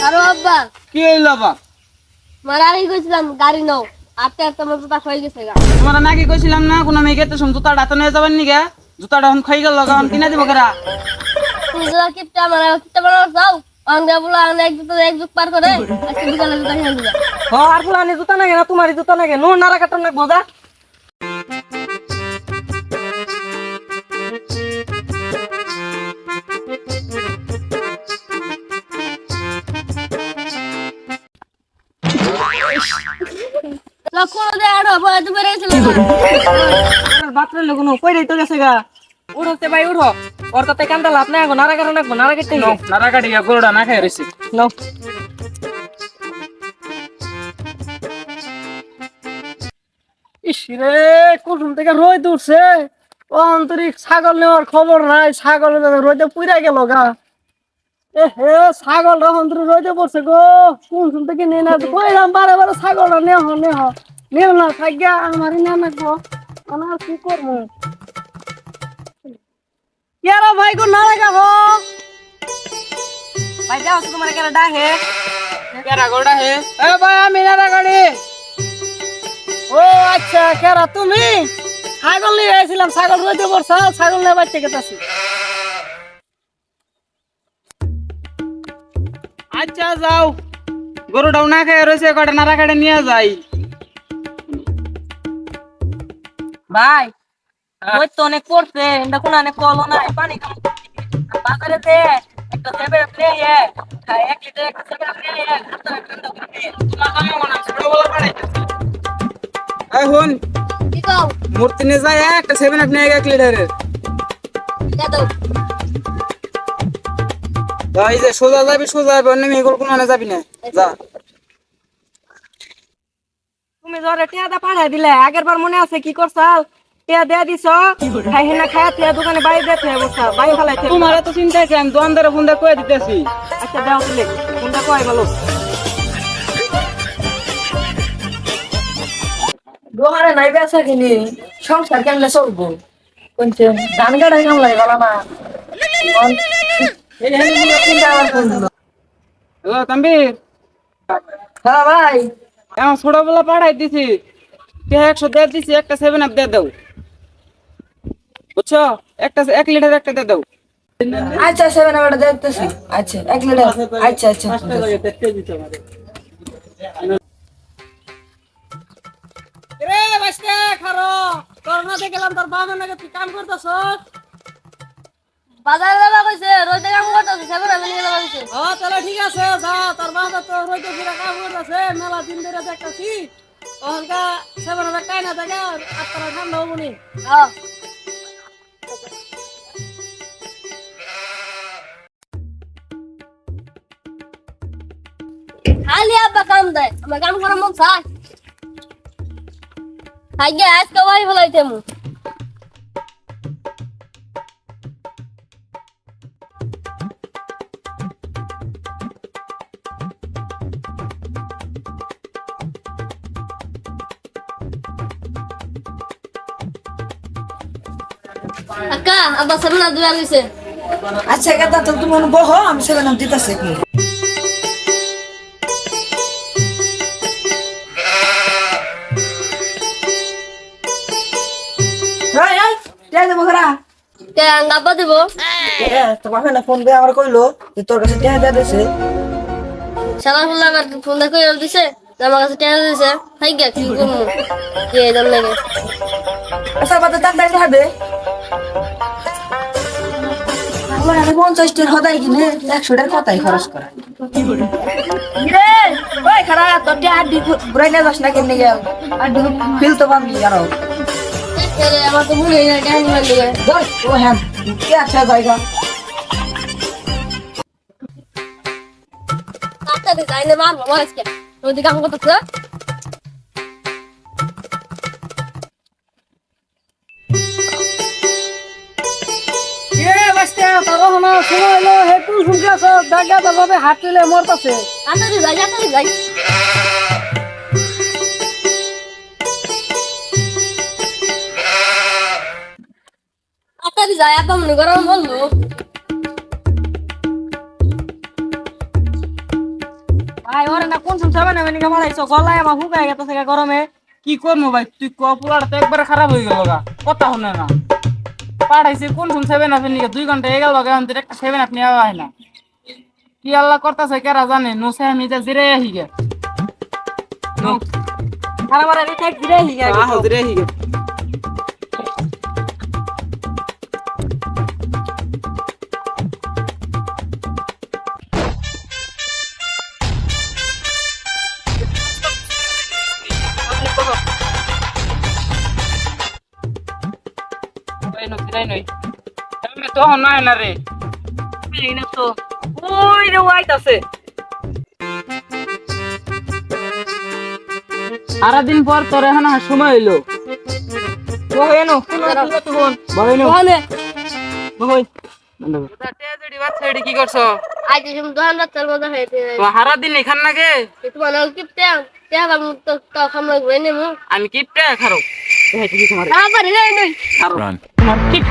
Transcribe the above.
আরো আব্বা কি হইলো বাপ? মারা আগে গেছিলাম গাড়ি নাও আটটা আটটা আমার জুতা হয়ে গেছে গা। তোমরা নাকি কইছিলাম না কোন মেয়ে গেতে জুতাটা তো নিয়ে যাবেন নিগে? জুতাটা এখন খাই গেল এখন কিনা দিব কেরা? তুমি জুতা কিপটা মানে কিপটা বানাও যাও আঙ্গা বলা আঙ্গা এক যুগ পার করে আজকে বিকালে জুতা কিনে দিবা। ও আর ফুলানি জুতা নাগে না তোমারই জুতা নাগে নো নারা কাটন না বোঝা। লক্ষণ দে আড়ো বয় তুমি রেছিল আর বাতরে লগনো কইরাই তো গেছে গা। উড়তে ভাই উড়ো ওর তাতে কান্দা লাভ নাই নারা কাটন না নারা কেটে নাও নারা কাটি গরুটা না খাই রইছি। নাও ইসরে কুসুম থেকে রোদ উঠছে ও আন্তরিক ছাগল নেওয়ার খবর নাই ছাগল রোদে পুইরা গেল গা। এ হে ছাগল অন্তর রোদে পড়ছে গো কুসুম থেকে নিয়ে না কইলাম বারে বারে ছাগলটা নেও না থাকিয়া আমারই না নাকবো আমার কি করবো কেরা ভাই গো না লাগাবো ভাই যাও তোমার কেরা ডাহে কেরা গরুটা হে? এ ভাই আমি নারা গাড়ি। ও আচ্ছা কেরা তুমি ছাগল নিয়ে আসছিলাম ছাগল রইতে পড়ছা ছাগল নিয়ে বাড়তে গেতাছি। আচ্ছা যাও গরুটাও না খাই রইছে কটা নারা কাটে নিয়ে যাই। ভাই ওই তো অনেক পড়ছে এটা কোন অনেক কল নাই পানি কম বাজারে দে একটা সেবে প্লে এ 1 লিটার একটা সেবে প্লে এ তোমার কামে মনে হয় ছোটবেলা পারে। এই হুন কি কও মূর্তি নিয়ে যায় একটা 7 আপ নিয়ে 1 লিটারের। দে দাও যাই যে সোজা যাবি অন্য মেয়ে কোনো না যাবি না যা। তুমি জরে টিয়াদা পাঠাই দিলে আগের বার মনে আছে কি করছাল টিয়া দেয়া দিছ খাই না খায়া টিয়া দোকানে বাইরে দিতে বসা বাইরে ফেলাইতে তোমার এত চিন্তা আছে আমি দোকানদারে ফোন দিয়ে কয়ে দিতেছি। আচ্ছা দাও তুমি কোনটা কয় বলো দোকানে নাই বেচা কিনি সংসার কেমনে চলবো কোনছে ধান গাড়াই কামলাই বলা না এই হেলি চিন্তা আমার করলো। হ্যালো তাম্বির, হ্যাঁ ভাই এখন ছোটবেলা পাঠাই দিছি 100 দিয়ে দিছি একটা 7 আপ দিয়ে দাও বুঝছো? একটা 1 লিটার একটা দিয়ে দাও। আচ্ছা সেভেন আবার দেখতেছি আচ্ছা 1 লিটার আচ্ছা আচ্ছা রে বাসকে খারো করোনাতে গেলাম তোর বাবা নাকি তুই কাম করতেছস বাজারে যাবা কইছে রোদে কাম করতেছে সেবে না নিয়ে যাবা কইছে। ও তাহলে ঠিক আছে যা তোর বাবা তো রইতে পুরা কাম করতেছে মেলা দিন ধরে দেখতেছি ওখানকা সেভেন হাজার টাই না থাকে আপনারা ঠান্ডা হবো নি হ্যাঁ খালি আব্বা কাম দেয় আমার কাম করার মন চায় আগে আজকে বাড়ি ফেলাইতে মু আকা আব্বা সামনে দুয়া গেছে। আচ্ছা গাদা তো তুমি বহ আমি সেভেন আপ দিতেছি রাই রাই যাই দেবো ঘরা তে আব্বা দেব তো বাপে না ফোন দিয়ে আমার কইলো যে তোর কাছে টিয়া দেয়া দিছে সালা ফুলা আমার ফোন দেখে দিছে আমার কাছে টেনে দিছে হাই গা কি করবো যে দম লাগে আচ্ছা বাদে তার দাইতে হবে আমার আমি 50 টাকা হদাই কিনে 100 টাকা কথাই খরচ করা রে ওই খারা তো টিয়া আড্ডি ঘুরাই না যাস না কেন গেল আড্ডি ফিল তো পাবি আরো আমার তো ভুলে না কেন লাগে ধর ও হ্যাঁ কি আচ্ছা জায়গা কাটতে দে যাই না মারবো আজকে রোদে কাম করতেছে। বাসতে তারো না সময় হলো হেতু শুনকাছ দাগা দাবাবে হাঁটলে মরতাছে তাড়াতাড়ি যাই তাড়াতাড়ি যাই তাড়াতাড়ি যাই আব্বা মনে গরম বললো কোন শুনছে মানে মানে কেমন আইছো গলায় আমার হুকায় গেছে গরমে কি করবো ভাই তুই পোলাটা তো একবারে খারাপ হয়ে গেল গা কথা শুনে না পাঠাইছে কোন শুন 7 আপের নিকে 2 ঘন্টা এগেল লগে আমাদের একটা 7 আপ নিয়ে হয় না কি আল্লাহ করতেছে কেরা জানে নোসে আমি যা জিরে আহি গে নো আর আমার আমি ঠেক দিলে হিগা আহ জিরে আহি গে আমি তো নাই না রে এই না তো ওই রে ওয়াইতাছে সারাদিন পর তোর এখন সময় হইলো ও এনো কোন তুই বলেন ওখানে বই কি করছো আজ তুমি দোকান রাখতে মজা হয়েছে সারাদিন এখান নাগে তোমার কিপতে তে বাবু তো খামলা ঘুরে নেমু আমি কিপটা খারো আমার রে নই তোমার ঠিক